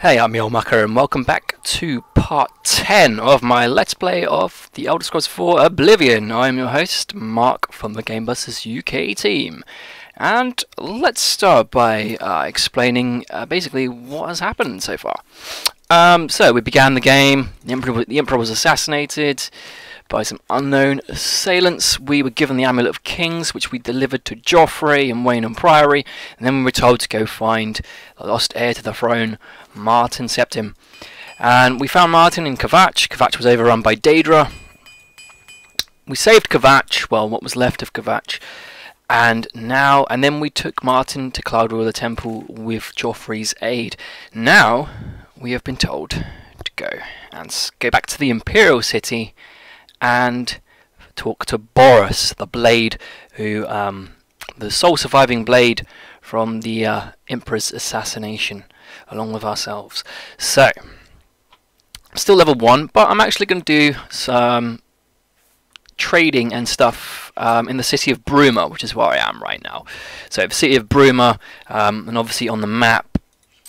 Hey, I'm Marc and welcome back to part 10 of my Let's Play of The Elder Scrolls 4 Oblivion. I'm your host, Marc from the GamebustersUK team. And let's start by explaining basically what has happened so far. So we began the game, the Emperor was assassinated by some unknown assailants. We were given the Amulet of Kings, which we delivered to Joffrey and Wayne and Priory, and then we were told to go find the lost heir to the throne, Martin Septim. And we found Martin in Kvatch. Kvatch was overrun by Daedra. We saved Kvatch, well, what was left of Kvatch, and then we took Martin to Cloud Ruler Temple with Joffrey's aid. Now we have been told to go back to the Imperial City and talk to Boris, the blade, who the sole surviving blade from the Emperor's assassination, along with ourselves. So, I'm still level 1, but I'm actually going to do some trading and stuff in the city of Bruma, which is where I am right now. So, the city of Bruma, and obviously on the map,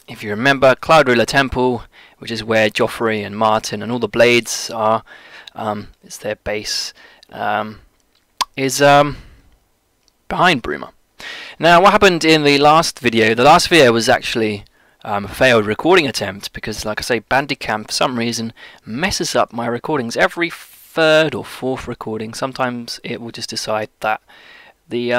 if you remember, Cloud Ruler Temple, which is where Joffrey and Martin and all the blades are. It's their base, is behind Bruma. Now, what happened in the last video? The last video was actually a failed recording attempt because, like I say, Bandicam for some reason messes up my recordings every third or fourth recording. Sometimes it will just decide that the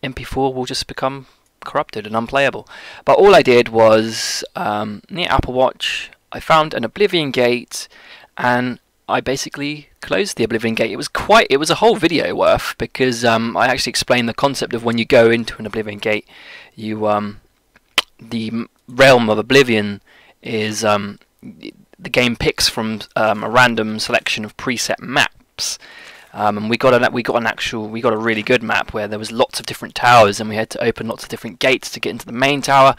MP4 will just become corrupted and unplayable. But all I did was near Apple Watch, I found an Oblivion gate, and I basically closed the Oblivion gate. It was a whole video worth, because I actually explained the concept of when you go into an Oblivion gate, you the realm of Oblivion is the game picks from a random selection of preset maps. And we got a really good map where there was lots of different towers, and we had to open lots of different gates to get into the main tower,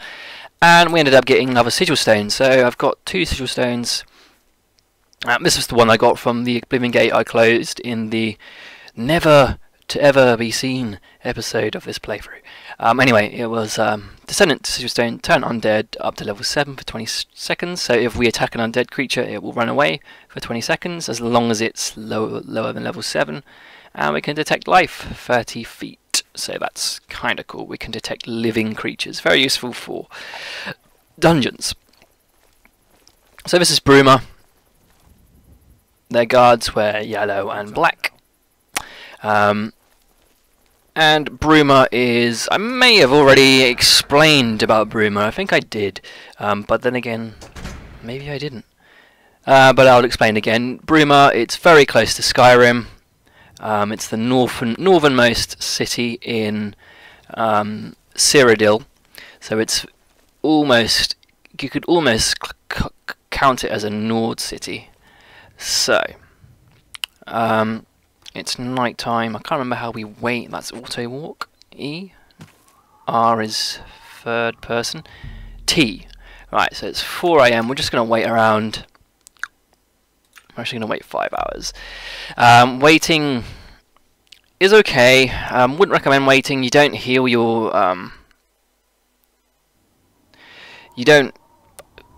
and we ended up getting another sigil stone. So I've got 2 sigil stones. This was the one I got from the Oblivion gate I closed in the never to ever be seen episode of this playthrough. Anyway, it was Descendant to Sigil Stone, turn undead up to level 7 for 20 seconds. So if we attack an undead creature, it will run away for 20 seconds as long as it's lower than level 7. And we can detect life 30 feet. So that's kind of cool. We can detect living creatures. Very useful for dungeons. So this is Bruma. Their guards wear yellow and black. And Bruma is... I may have already explained about Bruma. I think I did. But then again, maybe I didn't. But I'll explain again. Bruma, it's very close to Skyrim. It's the northernmost city in Cyrodiil. So it's almost... You could almost count it as a Nord city. So, it's night time. I can't remember how we wait. That's auto walk. E. R is third person. T. Right, so it's 4 AM. We're just going to wait around. We're actually going to wait 5 hours. Waiting is okay. Wouldn't recommend waiting. You don't heal your... you don't...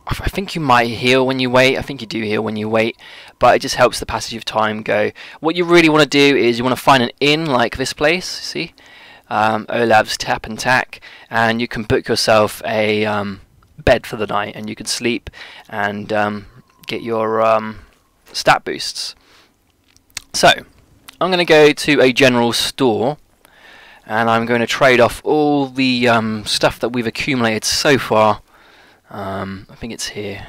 I think you might heal when you wait. I think you do heal when you wait, but it just helps the passage of time go. What you really want to do is you want to find an inn like this place, see? Olav's Tap and Tack, and you can book yourself a bed for the night, and you can sleep and get your stat boosts. So, I'm going to go to a general store, and I'm going to trade off all the stuff that we've accumulated so far. I think it's here.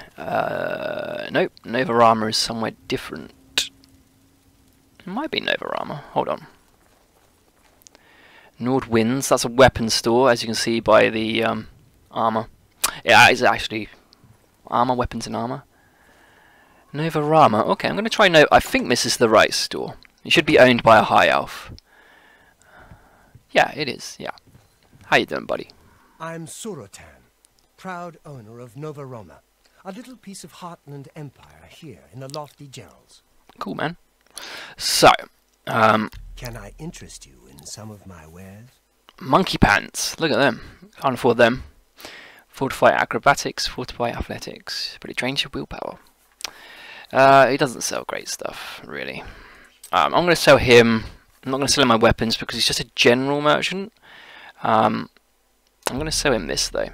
Nope, Nova Armor is somewhere different. It might be Nova Armor. Hold on. Nord Winds, that's a weapon store, as you can see by the armor. Yeah, it's actually armor, weapons and armor. Nova Armor. Okay, I'm going to try I think this is the right store. It should be owned by a high elf. Yeah, it is, yeah. How you doing, buddy? I'm Surotan, proud owner of Nova Roma, a little piece of Heartland Empire here in the lofty Gerals. Cool, man. So, can I interest you in some of my wares? monkey pants. Look at them. Can't afford them. Fortify acrobatics, fortify athletics, but it drains your willpower. He doesn't sell great stuff, really. I'm going to sell him. I'm not going to sell him my weapons because he's just a general merchant. I'm going to sell him this though.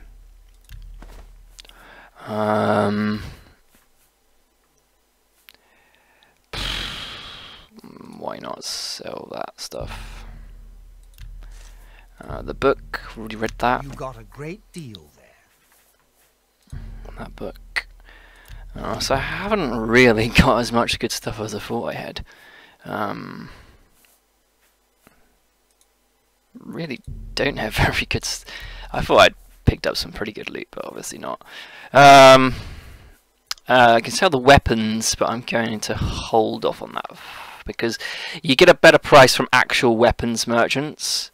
Why not sell that stuff? The book, already read that. You got a great deal there. That book. So I haven't really got as much good stuff as I thought I had. Really don't have very good. I thought I'd picked up some pretty good loot, but obviously not. I can sell the weapons, but I'm going to hold off on that because you get a better price from actual weapons merchants.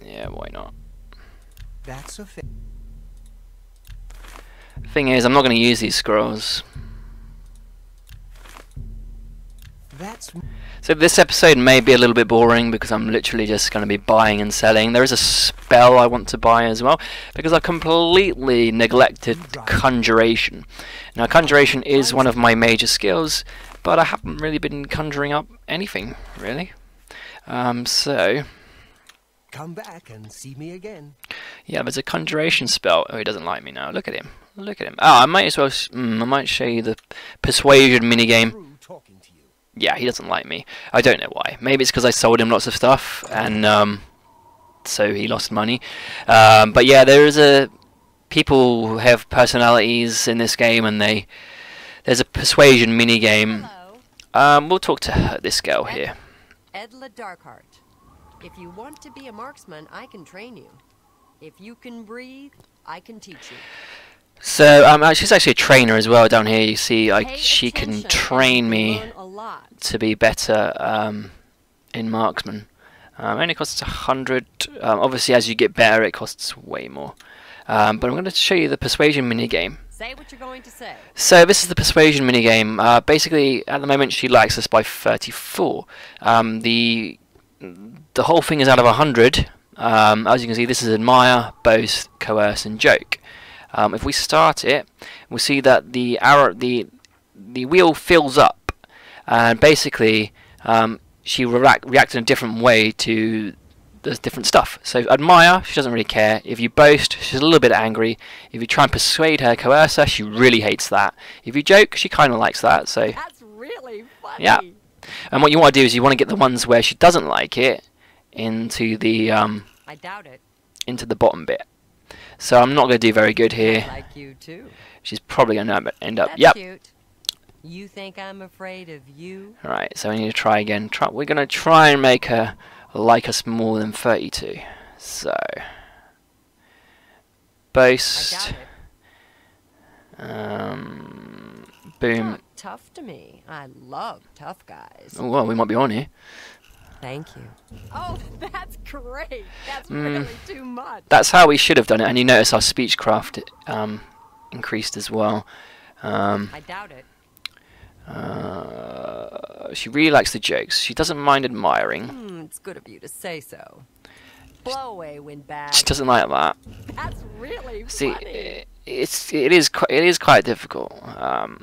Yeah, why not? That's a Thing is, I'm not going to use these scrolls. So this episode may be a little bit boring because I'm literally just going to be buying and selling. There is a spell I want to buy as well because I completely neglected Conjuration. Now Conjuration is one of my major skills, but I haven't really been conjuring up anything really. So come back and see me again. Yeah, there's a Conjuration spell. Oh, he doesn't like me now. Look at him. Look at him. Oh, I might as well. I might show you the Persuasion minigame. Yeah, he doesn't like me. I don't know why. Maybe it's because I sold him lots of stuff, and so he lost money. But yeah, there is a people who have personalities in this game, and there's a Persuasion minigame. We'll talk to this girl here. Edla Darkheart. If you want to be a marksman, I can train you. If you can breathe, I can teach you. So she's actually a trainer as well down here. You see, she can train me to be better in marksman. Only costs 100. Obviously, as you get better, it costs way more. But I'm going to show you the Persuasion minigame. Say what you're going to say. So this is the Persuasion minigame. Basically, at the moment, she likes us by 34. The whole thing is out of 100. As you can see, this is admire, boast, coerce, and joke. If we start it, we'll see that the wheel fills up, and basically she reacts in a different way to the different stuff. So admire, she doesn't really care. If you boast, she's a little bit angry. If you try and persuade her, coerce her, she really hates that. If you joke, she kind of likes that. So that's really funny. Yeah. And what you want to do is you want to get the ones where she doesn't like it into the I doubt it. Into the bottom bit. So I'm not going to do very good here. I like you too. She's probably going to end up. That's Yep. Cute. You think I'm afraid of you? All right. So we need to try again. We're going to try and make her like us more than 32. So boast. Boom. Not tough to me. I love tough guys. Oh well, we might be on here. Thank you. Oh, that's great. That's really too much. That's how we should have done it. And you notice our speechcraft increased as well. I doubt it. She really likes the jokes. She doesn't mind admiring. It's good of you to say so. Blow away, windbag. She doesn't like that. That's really See, funny. it is quite difficult.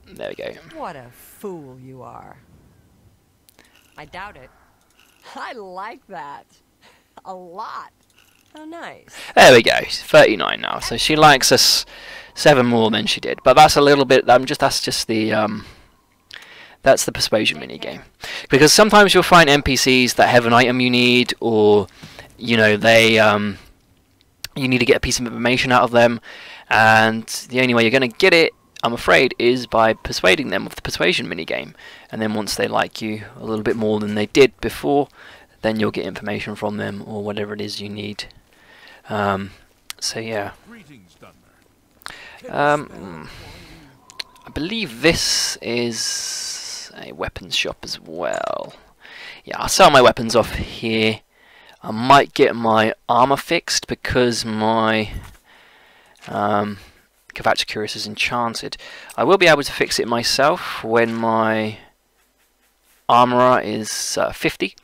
There we go. What a fool you are. I doubt it. I like that. A lot. Oh, nice. There we go. She's 39 now, so she likes us 7 more than she did. But that's a little bit. That's just the. That's the Persuasion minigame. Because sometimes you'll find NPCs that have an item you need, or you know they you need to get a piece of information out of them, and the only way you're going to get it, I'm afraid, is by persuading them with the Persuasion minigame. And then once they like you a little bit more than they did before, then you'll get information from them or whatever it is you need. So yeah. I believe this is a weapons shop as well. Yeah, I'll sell my weapons off here. I might get my armor fixed because my Kavacha Curious is enchanted. I will be able to fix it myself when my armourer is 50,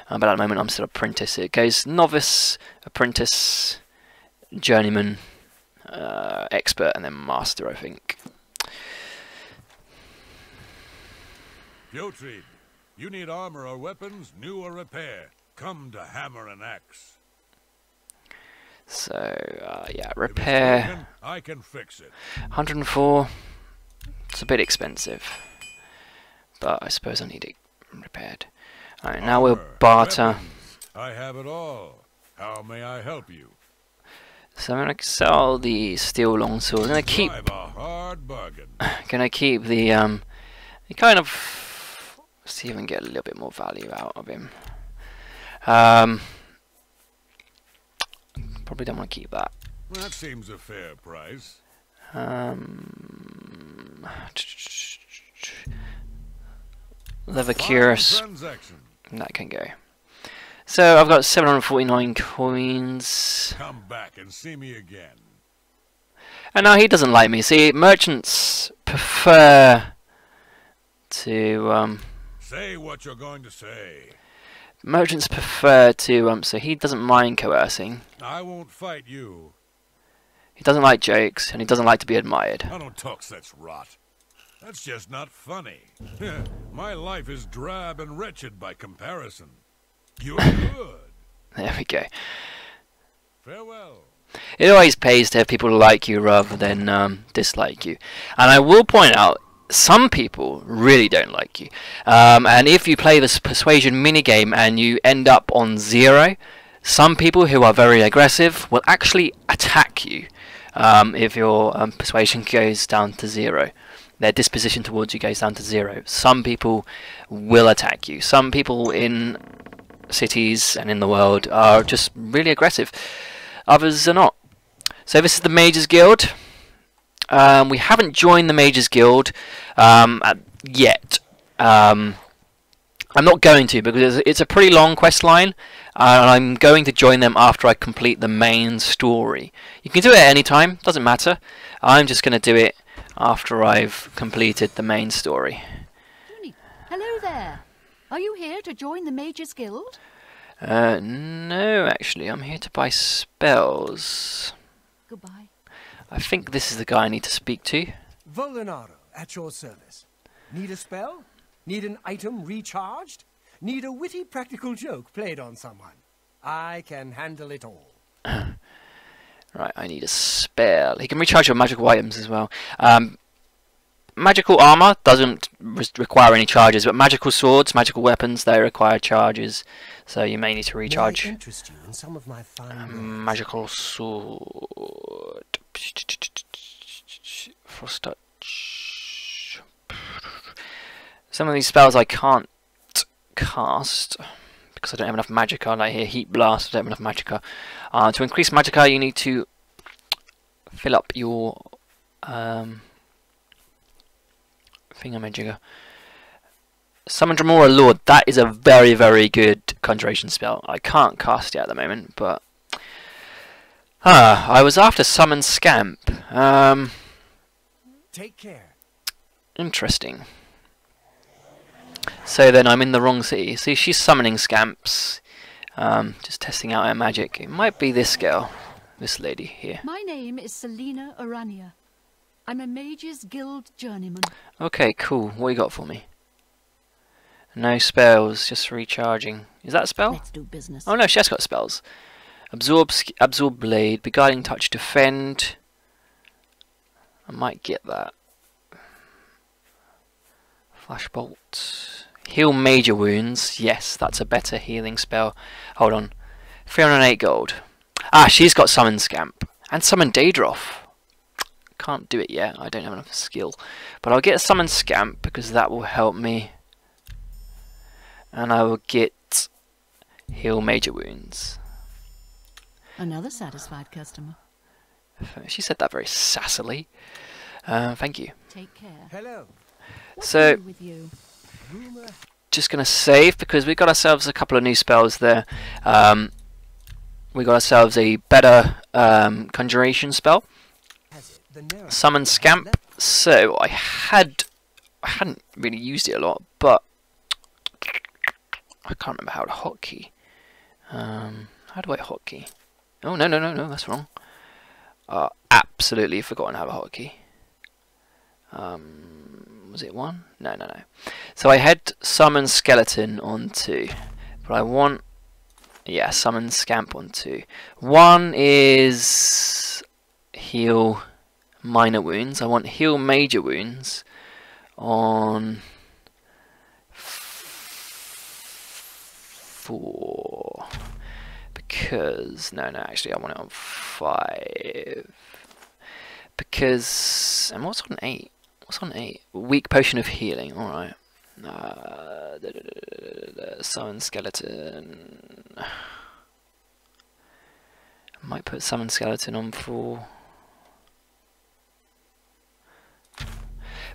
but at the moment I'm still apprentice. It goes novice, apprentice, journeyman, expert, and then master, I think. Putrid, you need armor or weapons, new or repair. Come to Hammer and Axe. So, yeah, repair. Broken, I can fix it. 104. It's a bit expensive, but I suppose I need it repaired. Alright, now we'll barter. Weapons. I have it all. How may I help you? So I'm gonna sell the steel longsword. I'm gonna keep. Drive a hard bargain. Gonna keep the kind of. See if I can get a little bit more value out of him. Probably don't want to keep that. That seems a fair price. Leather cuirass. Transaction. That can go. So I've got 749 coins. Come back and see me again. And now he doesn't like me. See, merchants prefer to Say what you're going to say. merchants prefer to so he doesn't mind coercing. I won't fight you. He doesn't like jokes, and he doesn't like to be admired. I don't talk such rot. That's just not funny. My life is drab and wretched by comparison. You're good. There we go. Farewell. It always pays to have people like you rather than dislike you. And I will point out, some people really don't like you. And if you play this persuasion minigame and you end up on 0, some people who are very aggressive will actually attack you if your persuasion goes down to 0. Their disposition towards you goes down to 0. Some people will attack you. Some people in cities and in the world are just really aggressive. Others are not. So this is the Mages Guild. We haven't joined the Mages Guild yet. I'm not going to because it's a pretty long quest line, and I'm going to join them after I complete the main story. You can do it at any time, doesn't matter. I'm just going to do it after I've completed the main story. Hello there. Are you here to join the Mages Guild? No, actually, I'm here to buy spells. Goodbye. I think this is the guy I need to speak to. Volinaro, at your service. Need a spell? Need an item recharged? Need a witty practical joke played on someone? I can handle it all. Right, I need a spell. He can recharge your magical items as well. Magical armor doesn't require any charges, but magical swords, magical weapons, they require charges. So you may need to recharge. May I interest you in some of my fine Magical sword. Frost touch. Some of these spells I can't cast because I don't have enough magicka. Like here, heat blast. I don't have enough magicka. To increase magicka, you need to fill up your thingamajigger. Summon Dremora Lord. That is a very, very good conjuration spell. I can't cast it at the moment, but I was after Summon Scamp. Take care. Interesting. So then I'm in the wrong city. See, she's summoning scamps. Just testing out her magic. It might be this girl, this lady here. My name is Selena Arania. I'm a Mages Guild journeyman. Okay, cool. What you got for me? No spells, just recharging. Is that a spell? Let's do business. Oh no, she has got spells. Absorb Blade, Beguiling Touch, Defend. I might get that. Flashbolt. Heal Major Wounds. Yes, that's a better healing spell. Hold on. 308 gold. Ah, she's got Summon Scamp. And Summon Daedroth. Can't do it yet. I don't have enough skill. But I'll get a Summon Scamp because that will help me. And I will get Heal Major Wounds. Another satisfied customer. She said that very sassily. Thank you. Take care. Hello. So, With you. just going to save because we got ourselves a couple of new spells there. We got ourselves a better conjuration spell. Summon Scamp. So I hadn't really used it a lot, but I can't remember how to hotkey. How do I hotkey? Oh, no, that's wrong. Absolutely forgotten how to hotkey. Was it 1? No. So I had summon skeleton on 2, but I want, yeah, summon scamp on 2. 1 is heal minor wounds. I want heal major wounds on 4. Because no, actually I want it on 5. Because, and what's on 8? What's on 8? Weak potion of healing. All right. Summon skeleton. I might put summon skeleton on 4.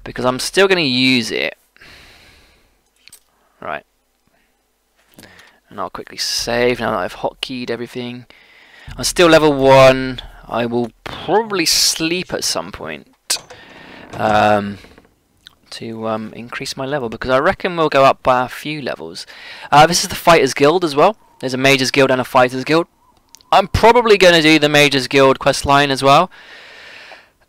Because I'm still going to use it. Right. And I'll quickly save now that I've hotkeyed everything. I'm still level 1. I will probably sleep at some point to increase my level, because I reckon we'll go up by a few levels. This is the Fighters Guild as well. There's a Mages Guild and a Fighters Guild. I'm probably going to do the Mages Guild questline as well.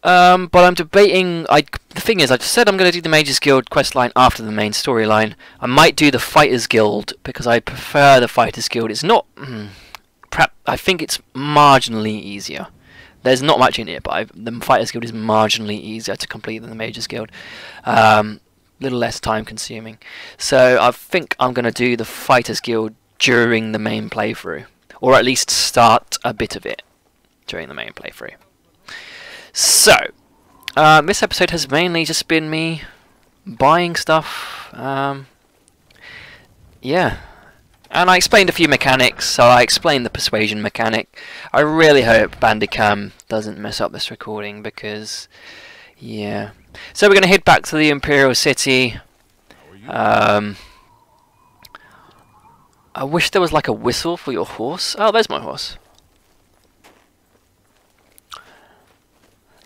But I'm debating. The thing is, I just said I'm going to do the Mages Guild questline after the main storyline. I might do the Fighters Guild because I prefer the Fighters Guild. It's not. I think it's marginally easier. There's not much in it, but the Fighters Guild is marginally easier to complete than the Mages Guild. Little less time consuming. So I think I'm going to do the Fighters Guild during the main playthrough, or at least start a bit of it during the main playthrough. So, this episode has mainly just been me buying stuff. Yeah. And I explained a few mechanics, so I explained the persuasion mechanic. I really hope Bandicam doesn't mess up this recording, because, yeah. So we're going to head back to the Imperial City. I wish there was like a whistle for your horse. Oh, there's my horse.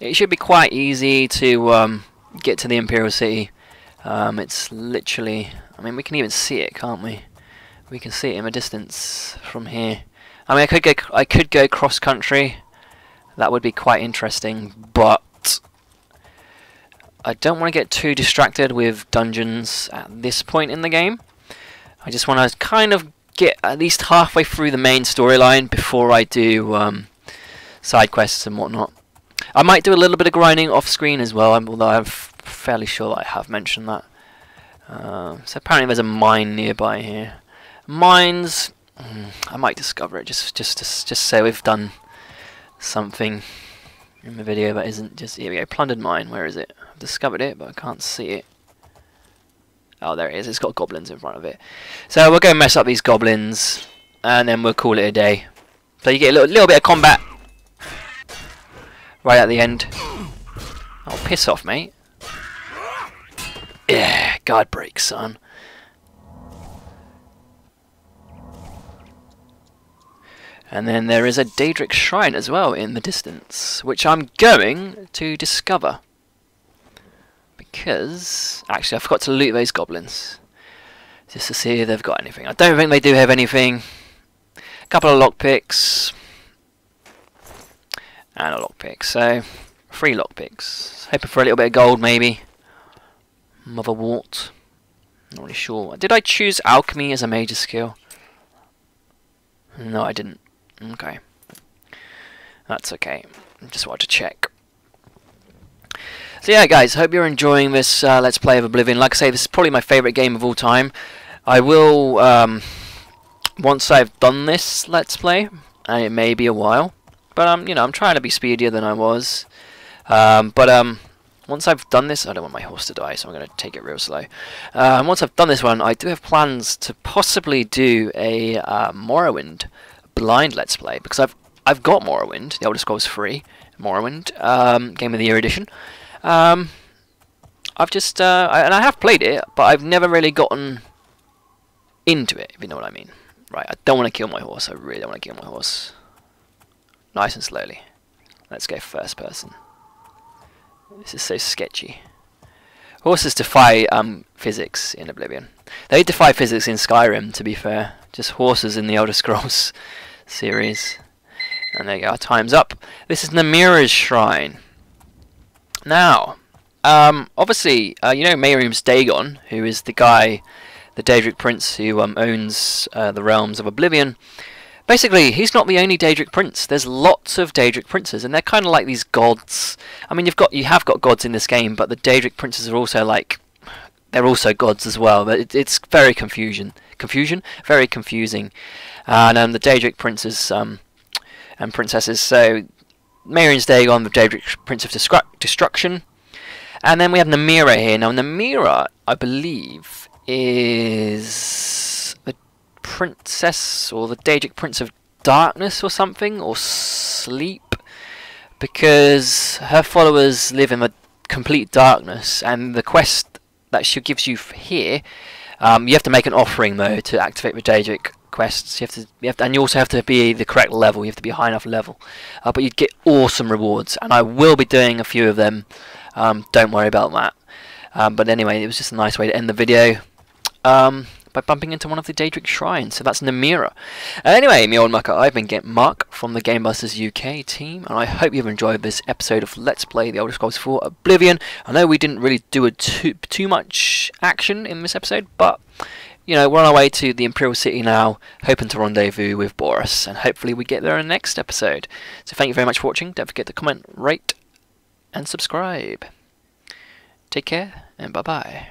It should be quite easy to get to the Imperial City. It's literally, I mean, we can even see it, can't we? We can see it in the distance from here. I mean, I could go cross country. That would be quite interesting, but I don't want to get too distracted with dungeons at this point in the game. I just want to kind of get at least halfway through the main storyline before I do side quests and whatnot. I might do a little bit of grinding off screen as well, although I'm fairly sure that I have mentioned that. So apparently there's a mine nearby here. Mines, I might discover it just so we've done something in the video that isn't just, here we go, plundered mine. Where is it? I've discovered it, but I can't see it. Oh, there it is. It's got goblins in front of it. So we'll go mess up these goblins, and then we'll call it a day. So you get a little bit of combat right at the end. Oh, piss off, mate. Yeah, guard break, son. And then there is a Daedric shrine as well in the distance, which I'm going to discover. Because, actually I forgot to loot those goblins, just to see if they've got anything. I don't think they do have anything. A couple of lockpicks. And a lockpick, so 3 lockpicks. Hoping for a little bit of gold, maybe. Motherwort. Not really sure. Did I choose alchemy as a major skill? No, I didn't. Okay. That's okay. Just wanted to check. So yeah, guys, hope you're enjoying this Let's Play of Oblivion. Like I say, this is probably my favourite game of all time. I will, once I've done this Let's Play, and it may be a while, but you know, I'm trying to be speedier than I was. Once I've done this, I don't want my horse to die, so I'm going to take it real slow. Once I've done this one, I do have plans to possibly do a Morrowind blind Let's Play, because I've got Morrowind, the Elder Scrolls 3 Morrowind, Game of the Year edition. I've just and I have played it, but I've never really gotten into it, if you know what I mean. Right, I don't want to kill my horse. I really don't want to kill my horse. Nice and slowly. Let's go first person. This is so sketchy. Horses defy physics in Oblivion. They defy physics in Skyrim, to be fair. Just horses in the Elder Scrolls series. And there you go, our time's up. This is Namira's shrine. Now, obviously, you know Mehrunes Dagon, who is the guy, the Daedric Prince who owns the realms of Oblivion. Basically, he's not the only Daedric Prince. There's lots of Daedric Princes, and they're kind of like these gods. I mean, you have got gods in this game, but the Daedric Princes are also like, they're also gods as well. But it's very very confusing. And the Daedric Princes and princesses. So Mehrunes Dagon, the Daedric Prince of Destruction, and then we have Namira here. Now, Namira, I believe, is the princess or the Daedric Prince of Darkness or something, or Sleep, because her followers live in the complete darkness, and the quest that she gives you here, you have to make an offering though to activate the Daedric quests. You have to, and you also have to be the correct level. You have to be high enough level, but you get awesome rewards, and I will be doing a few of them. Don't worry about that. But anyway, it was just a nice way to end the video. By bumping into one of the Daedric shrines. So that's Namira. Anyway, me old mucker, I've been Marc from the GamebustersUK team, and I hope you've enjoyed this episode of Let's Play The Elder Scrolls 4 Oblivion. I know we didn't really do too much action in this episode, but you know, we're on our way to the Imperial City now, hoping to rendezvous with Boris, and hopefully we get there in the next episode. So thank you very much for watching. Don't forget to comment, rate, and subscribe. Take care, and bye-bye.